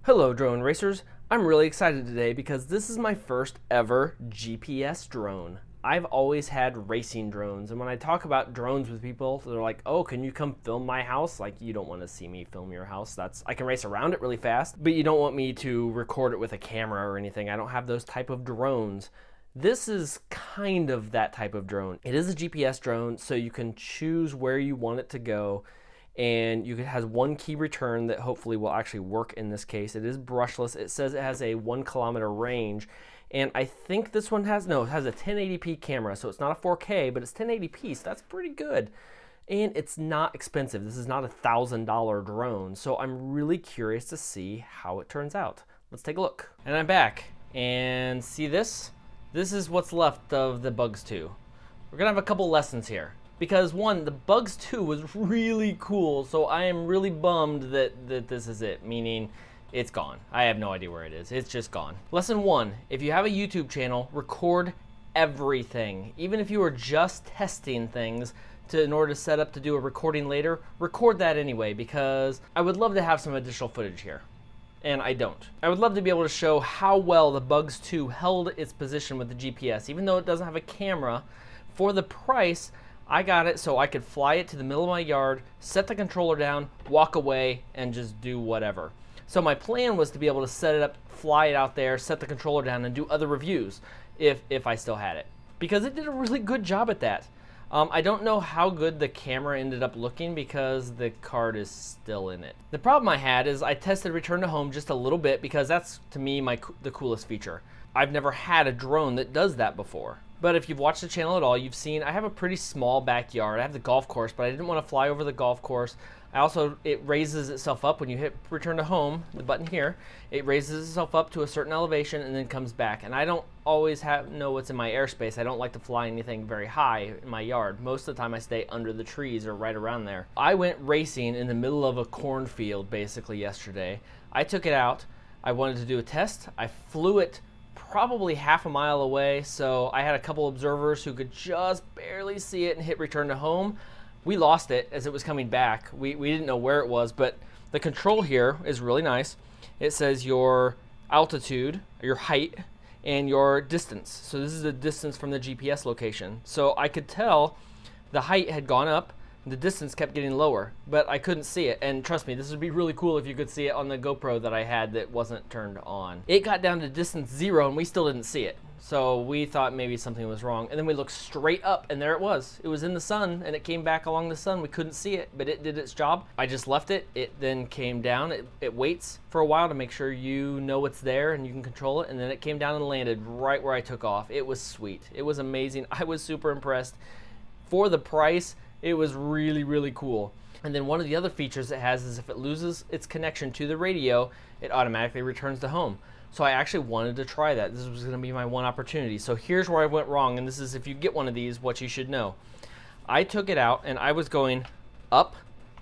Hello drone racers, I'm really excited today because this is my first ever GPS drone. I've always had racing drones, and when I talk about drones with people, they're like, oh, can you come film my house? Like, you don't want to see me film your house. I can race around it really fast, but you don't want me to record it with a camera or anything. I don't have those type of drones. This is kind of that type of drone. It is a GPS drone, so you can choose where you want it to go. And it has one key return that hopefully will actually work in this case. It is brushless. It says it has a 1 kilometer range, and I think this one has a 1080p camera, so it's not a 4K, but it's 1080p, so that's pretty good. And it's not expensive. This is not $1,000 drone, so I'm really curious to see how it turns out. Let's take a look. And I'm back, and see this? This is what's left of the Bugs 2. We're gonna have a couple lessons here. Because one, the Bugs 2 was really cool, so I am really bummed that this is it, meaning it's gone. I have no idea where it is. It's just gone. Lesson 1, if you have a YouTube channel, record everything. Even if you are just testing things in order to set up to do a recording later, record that anyway, because I would love to have some additional footage here. And I don't. I would love to be able to show how well the Bugs 2 held its position with the GPS. Even though it doesn't have a camera, for the price, I got it so I could fly it to the middle of my yard, set the controller down, walk away, and just do whatever. So my plan was to be able to set it up, fly it out there, set the controller down, and do other reviews if I still had it. Because it did a really good job at that. I don't know how good the camera ended up looking because the card is still in it. The problem I had is I tested return to home just a little bit because that's, to me, the coolest feature. I've never had a drone that does that before. But if you've watched the channel at all, you've seen I have a pretty small backyard. I have the golf course, but I didn't want to fly over the golf course. It raises itself up when you hit return to home, the button here. It raises itself up to a certain elevation and then comes back. And I don't always know what's in my airspace. I don't like to fly anything very high in my yard. Most of the time I stay under the trees or right around there. I went racing in the middle of a cornfield basically yesterday. I took it out. I wanted to do a test. I flew it probably half a mile away, so I had a couple observers who could just barely see it and hit return to home. We lost it as it was coming back. We didn't know where it was, but the control here is really nice. It says your altitude, your height, and your distance. So this is the distance from the GPS location. So I could tell the height had gone up, the distance kept getting lower, but I couldn't see it. And trust me, this would be really cool if you could see it on the GoPro that I had that wasn't turned on. It got down to distance 0 and we still didn't see it. So we thought maybe something was wrong. And then we looked straight up and there it was. It was in the sun and it came back along the sun. We couldn't see it, but it did its job. I just left it. It then came down. It waits for a while to make sure you know it's there and you can control it. And then it came down and landed right where I took off. It was sweet. It was amazing. I was super impressed. For the price, it was really, really cool. And then one of the other features it has is if it loses its connection to the radio, it automatically returns to home. So I actually wanted to try that. This was gonna be my one opportunity. So here's where I went wrong, and this is if you get one of these, what you should know. I took it out and I was going up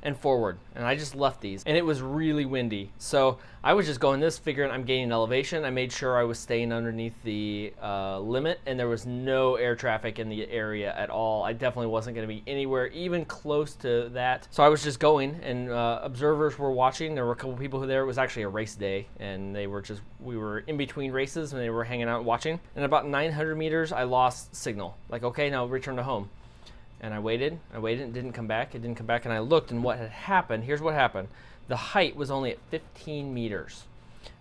and forward, and I just left these, and it was really windy. So I was just going this, figuring I'm gaining elevation. I made sure I was staying underneath the limit, and there was no air traffic in the area at all. I definitely wasn't gonna be anywhere even close to that. So I was just going, and observers were watching. There were a couple people who there. It was actually a race day, and we were in between races, and they were hanging out and watching. And about 900 meters, I lost signal. Like, okay, now return to home. And I waited, it didn't come back, and I looked, and what had happened, here's what happened. The height was only at 15 meters.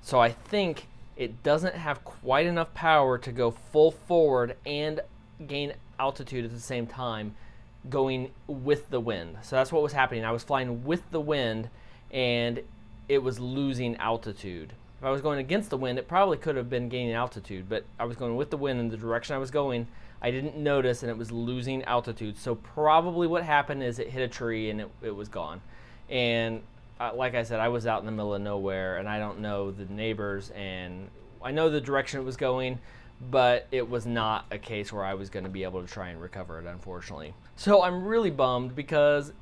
So I think it doesn't have quite enough power to go full forward and gain altitude at the same time going with the wind. So that's what was happening. I was flying with the wind, and it was losing altitude. If I was going against the wind, it probably could have been gaining altitude, but I was going with the wind in the direction I was going. I didn't notice, and it was losing altitude. So probably what happened is it hit a tree and it was gone. And like I said, I was out in the middle of nowhere, and I don't know the neighbors, and I know the direction it was going, but it was not a case where I was going to be able to try and recover it, unfortunately. So I'm really bummed because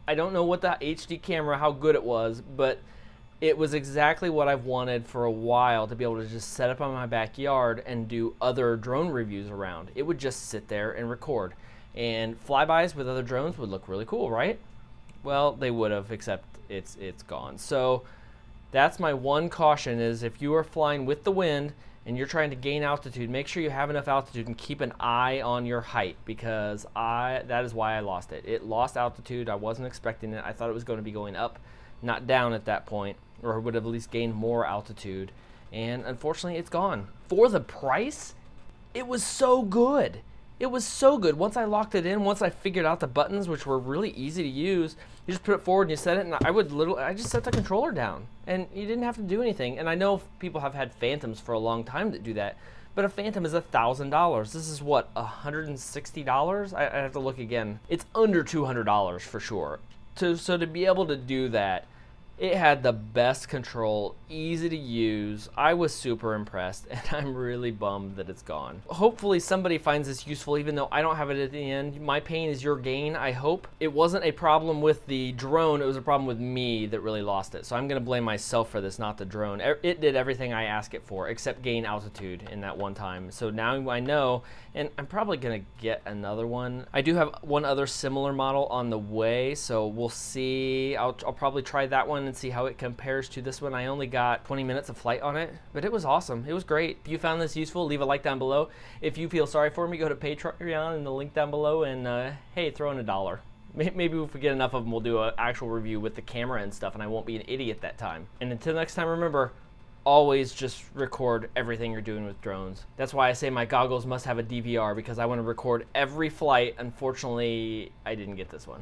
I don't know what the HD camera, how good it was, but it was exactly what I've wanted for a while, to be able to just set up on my backyard and do other drone reviews around. It would just sit there and record. And flybys with other drones would look really cool, right? Well, they would have, except it's gone. So That's my one caution, is if you are flying with the wind and you're trying to gain altitude, make sure you have enough altitude and keep an eye on your height, because that is why I lost it. It lost altitude. I wasn't expecting it. I thought it was going to be going up, not down at that point, or would have at least gained more altitude. And unfortunately, it's gone. For the price, it was so good. It was so good. Once I locked it in, once I figured out the buttons, which were really easy to use, you just put it forward and you set it, and I just set the controller down, and you didn't have to do anything. And I know people have had Phantoms for a long time that do that, but a Phantom is $1,000. This is what, $160? I have to look again. It's under $200 for sure. So to be able to do that, it had the best control, easy to use. I was super impressed, and I'm really bummed that it's gone. Hopefully somebody finds this useful, even though I don't have it at the end. My pain is your gain, I hope. It wasn't a problem with the drone, it was a problem with me that really lost it. So I'm gonna blame myself for this, not the drone. It did everything I asked it for, except gain altitude in that one time. So now I know, and I'm probably gonna get another one. I do have one other similar model on the way, so we'll see. I'll probably try that one and see how it compares to this one. I only got 20 minutes of flight on it, but it was awesome. It was great. If you found this useful, leave a like down below. If you feel sorry for me, go to Patreon in the link down below, and hey, throw in $1. Maybe if we get enough of them, we'll do an actual review with the camera and stuff, and I won't be an idiot that time. And until next time, remember, always just record everything you're doing with drones. That's why I say my goggles must have a DVR, because I want to record every flight. Unfortunately, I didn't get this one.